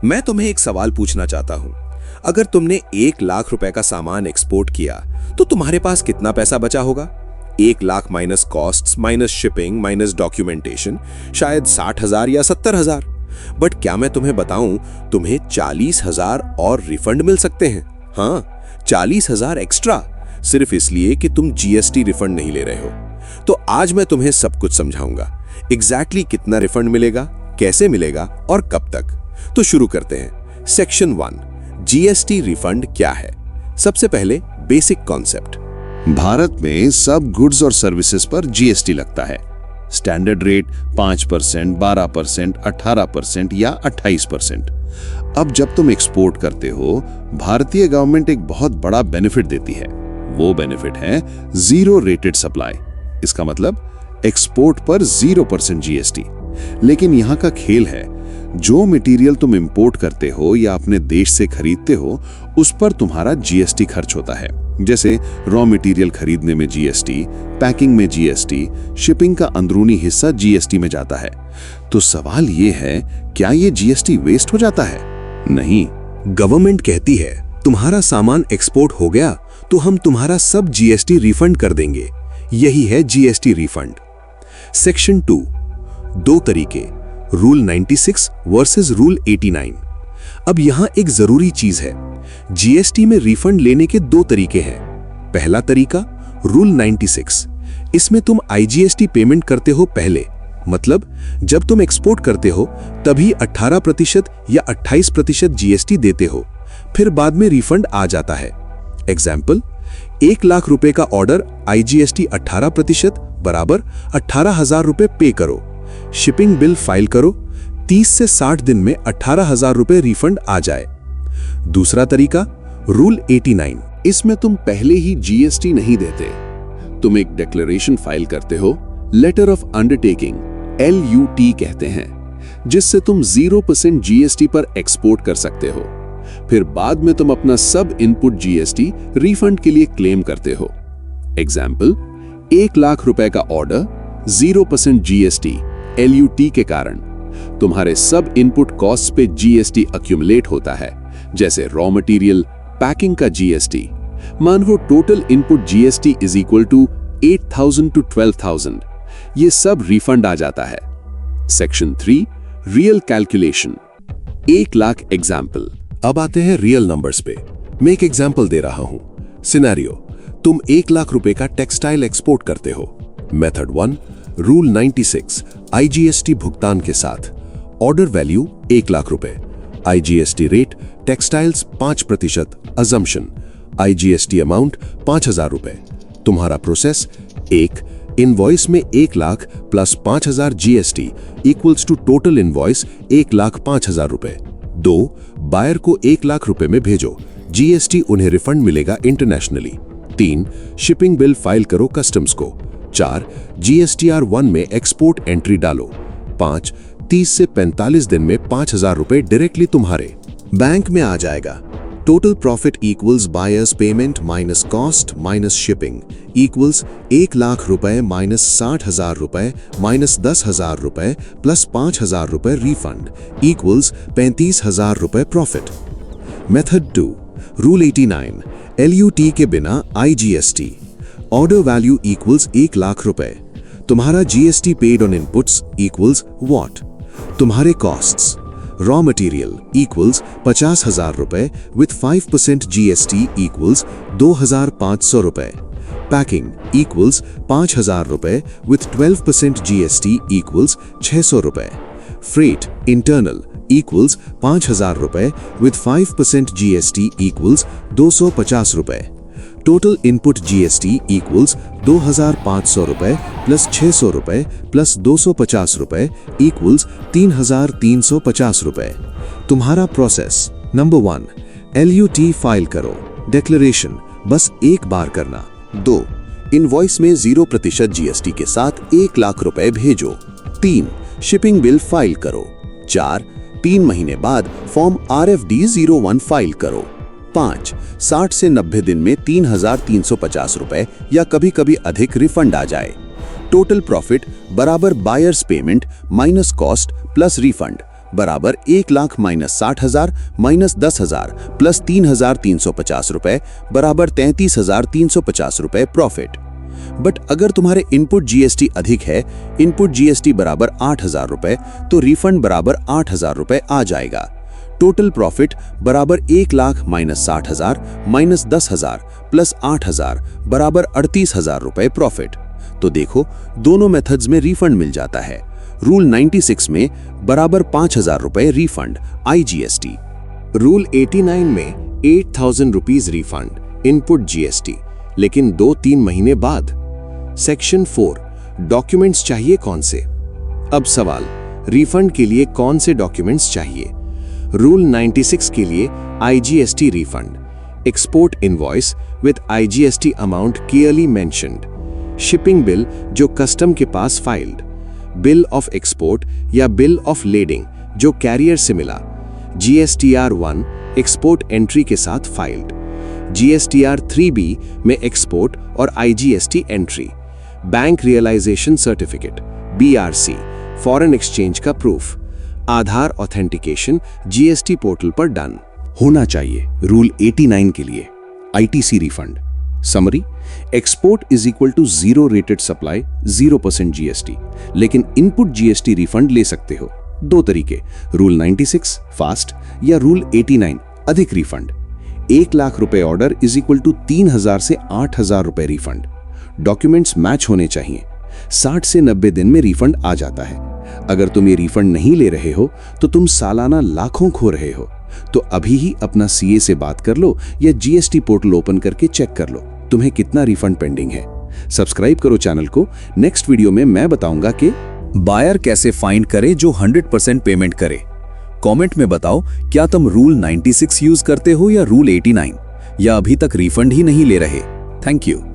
मैं तुम्हें एक सवाल पूछना चाहता हूं। अगर तुमने 1 लाख रुपए का सामान एक्सपोर्ट किया तो तुम्हारे पास कितना पैसा बचा होगा? 1 lakh minus costs minus shipping minus documentation शायद 60,000 या 70,000। बट क्या मैं तुम्हें बताऊं, तुम्हें 40,000 और रिफंड मिल सकते हैं। हाँ, 40,000 एक्स्ट्रा, सिर्फ इसलिए कि तुम जीएसटी रिफंड नहीं ले रहे हो। तो आज मैं तुम्हें सब कुछ समझाऊंगा। एग्जैक्टली कितना रिफंड मिलेगा, कैसे मिलेगा और कब तक। तो शुरू करते हैं। सेक्शन 1, जीएसटी रिफंड क्या है। सबसे पहले बेसिक कॉन्सेप्ट। भारत में सब गुड्स और सर्विसेज पर जीएसटी लगता है। स्टैंडर्ड रेट 5%, 12%, 18% या 28%। अब जब तुम एक्सपोर्ट करते हो, भारतीय गवर्नमेंट एक बहुत बड़ा बेनिफिट देती है। वो बेनिफिट है जीरो रेटेड सप्लाई। इसका मतलब एक्सपोर्ट पर 0% जीएसटी। लेकिन यहाँ का खेल है, जो मटेरियल तुम इंपोर्ट करते हो या अपने देश से खरीदते हो, उस पर तुम्हारा जीएसटी खर्च होता है। जैसे रॉ मटेरियल खरीदने में जीएसटी, पैकिंग में जीएसटी, शिपिंग का अंदरूनी हिस्सा जीएसटी में जाता है। तो सवाल ये है, क्या ये जीएसटी वेस्ट हो जाता है? नहीं। गवर्नमेंट कहती है तुम्हारा सामान एक्सपोर्ट हो गया तो हम तुम्हारा सब जीएसटी रिफंड कर देंगे। यही है जीएसटी रिफंड। सेक्शन 2, 2 तरीके, रूल 96 वर्सेस रूल 89। अब यहां एक जरूरी चीज है, जीएसटी में रिफंड लेने के 2 तरीके हैं। पहला तरीका रूल 96, इसमें तुम आईजीएसटी पेमेंट करते हो पहले, मतलब जब तुम एक्सपोर्ट करते हो तभी 18% या 28% जीएसटी देते हो, फिर बाद में रिफंड आ जाता है। एग्जाम्पल, 1 लाख रुपए का ऑर्डर, आईजीएसटी 18% बराबर 18,000 रुपए पे करो, शिपिंग बिल फाइल करो, 30 से 60 दिन में 18,000 रुपए रिफंड आ जाए। दूसरा तरीका रूल 89, इसमें तुम पहले ही जीएसटी नहीं देते। तुम एक डिक्लेरेशन फाइल करते हो, लेटर ऑफ अंडरटेकिंग LUT कहते हैं, जिससे तुम 0% जीएसटी पर एक्सपोर्ट कर सकते हो। फिर बाद में तुम अपना सब इनपुट जीएसटी रिफंड के लिए क्लेम करते हो। एग्जाम्पल, 1 लाख रुपए का ऑर्डर, 0% जीएसटी LUT के कारण तुम्हारे सब इनपुट कॉस्ट पे जीएसटी अक्यूमुलेट होता है, जैसे रॉ मटेरियल, पैकिंग का जीएसटी। मान लो total input GST is equal to 8,000 to 12,000। ये सब रिफंड आ जाता है। Section 3, real calculation, 1 lakh example. अब आते हैं रियल नंबर्स पे। मैं एक एग्जाम्पल दे रहा हूं। सिनेरियो, तुम 1 लाख रुपए का टेक्सटाइल एक्सपोर्ट करते हो। मेथड 1, रूल 96 आईजीएसटी भुगतान के साथ। ऑर्डर वैल्यू 1 लाख रुपए, IGST rate textiles 5%, assumption, IGST amount 5,000 रुपए। तुम्हारा प्रोसेस: 1, इनवॉइस में 1 lakh plus 5,000 GST equals to total invoice 1,05,000 रुपए। 2, बायर को 1 लाख रुपए में भेजो, जीएसटी उन्हें रिफंड मिलेगा इंटरनेशनली। 3, शिपिंग बिल फाइल करो कस्टम्स को। 4, जीएसटीआर 1 में एक्सपोर्ट एंट्री डालो। 5, 30 से 45 दिन में 5,000 रुपए डायरेक्टली तुम्हारे बैंक में आ जाएगा। Total profit equals buyers payment minus cost minus shipping equals 1 lakh रुपए माइनस 60,000 रुपए माइनस 10,000 रुपए प्लस 5,000 रुपए रिफंड इक्वल्स 35,000 रुपए प्रॉफिट। मेथड 2, रूल 89 LUT के बिना IGST. Order value equals 1 lakh रुपए। तुम्हारा GST paid on inputs equals what? तुम्हारे कॉस्ट्स: रॉ मटेरियल इक्वल्स 50,000 रुपए विथ 5% जीएसटी इक्वल्स 2,500 रुपए। पैकिंग इक्वल्स 5,000 रुपए विथ 12% जीएसटी इक्वल्स 600 रुपए। फ्रेट इंटरनल इक्वल्स 5,000 रुपए विथ 5% जीएसटी इक्वल्स 250 रुपए। टोटल इनपुट जीएसटी इक्वल्स 2,500 रुपए प्लस 600 रुपए प्लस 250 रुपए इक्वल्स 3,350 रुपए। तुम्हारा प्रोसेस: नंबर 1, LUT फाइल करो। डिक्लेरेशन बस एक बार करना। 2, इनवॉइस में 0% जीएसटी के साथ 1 लाख रुपए भेजो। 3, शिपिंग बिल फाइल करो। 4, 3 महीने बाद फॉर्म RFD 01 फाइल करो। 5, 60 से 90 दिन में 3,350 रुपए या कभी कभी अधिक रिफंड आ जाए। टोटल प्रॉफिट बराबर buyers payment minus cost plus refund बराबर 1 लाख माइनस 60,000 माइनस 10,000 प्लस 3,350 रुपए बराबर 33,350 रुपए प्रॉफिट। बट अगर तुम्हारे इनपुट जीएसटी अधिक है, इनपुट जीएसटी बराबर 8,000 रुपए, तो रिफंड बराबर 8,000 रुपए आ जाएगा। टोटल प्रॉफिट बराबर 1 लाख माइनस 60,000 माइनस 10,000 प्लस 8,000 बराबर 38,000 रुपए प्रॉफिट। तो देखो दोनों मेथड्स में रिफंड मिल जाता है। रूल 96 में बराबर 5,000 रुपए रिफंड आईजीएसटी। रूल 89 में 8,000 रुपीज रिफंड इनपुट जीएसटी, लेकिन 2-3 महीने बाद। सेक्शन 4 डॉक्यूमेंट्स चाहिए कौन से? अब सवाल, रिफंड के लिए कौन से डॉक्यूमेंट्स चाहिए? रूल 96 के लिए IGST refund, export invoice with IGST amount clearly mentioned, shipping bill जो कस्टम के पास फाइल्ड, बिल ऑफ एक्सपोर्ट या बिल ऑफ लेडिंग जो कैरियर से मिला, जीएसटीआर 1 एक्सपोर्ट एंट्री के साथ फाइल्ड, जीएसटीआर 3B में एक्सपोर्ट और IGST entry, bank realisation certificate BRC, foreign exchange का proof, Aadhaar authentication GST portal पर डन होना चाहिए। रूल 89 के लिए ITC refund summary, export is equal to 0 rated supply 0% GST, लेकिन इनपुट जीएसटी रिफंड ले सकते हो। 2 तरीके, रूल 96 फास्ट या रूल 89 अधिक रिफंड। 1 लाख रुपए ऑर्डर इज इक्वल टू 3,000 से 8,000 रुपए रिफंड। डॉक्यूमेंट्स मैच होने चाहिए। 60 से 90 दिन में रिफंड आ जाता है। अगर तुम ये रिफंड नहीं ले रहे हो तो तुम सालाना लाखों खो रहे हो। तो अभी ही अपना सीए से बात कर लो या जीएसटी पोर्टल ओपन करके चेक कर लो तुम्हें कितना रिफंड पेंडिंग है। सब्सक्राइब करो चैनल को। नेक्स्ट वीडियो में मैं बताऊंगा कि बायर कैसे फाइंड करे जो 100% पेमेंट करे। कमेंट में बताओ क्या तुम रूल 96 यूज करते हो या रूल 89, या अभी तक रिफंड ही नहीं ले रहे। Thank you.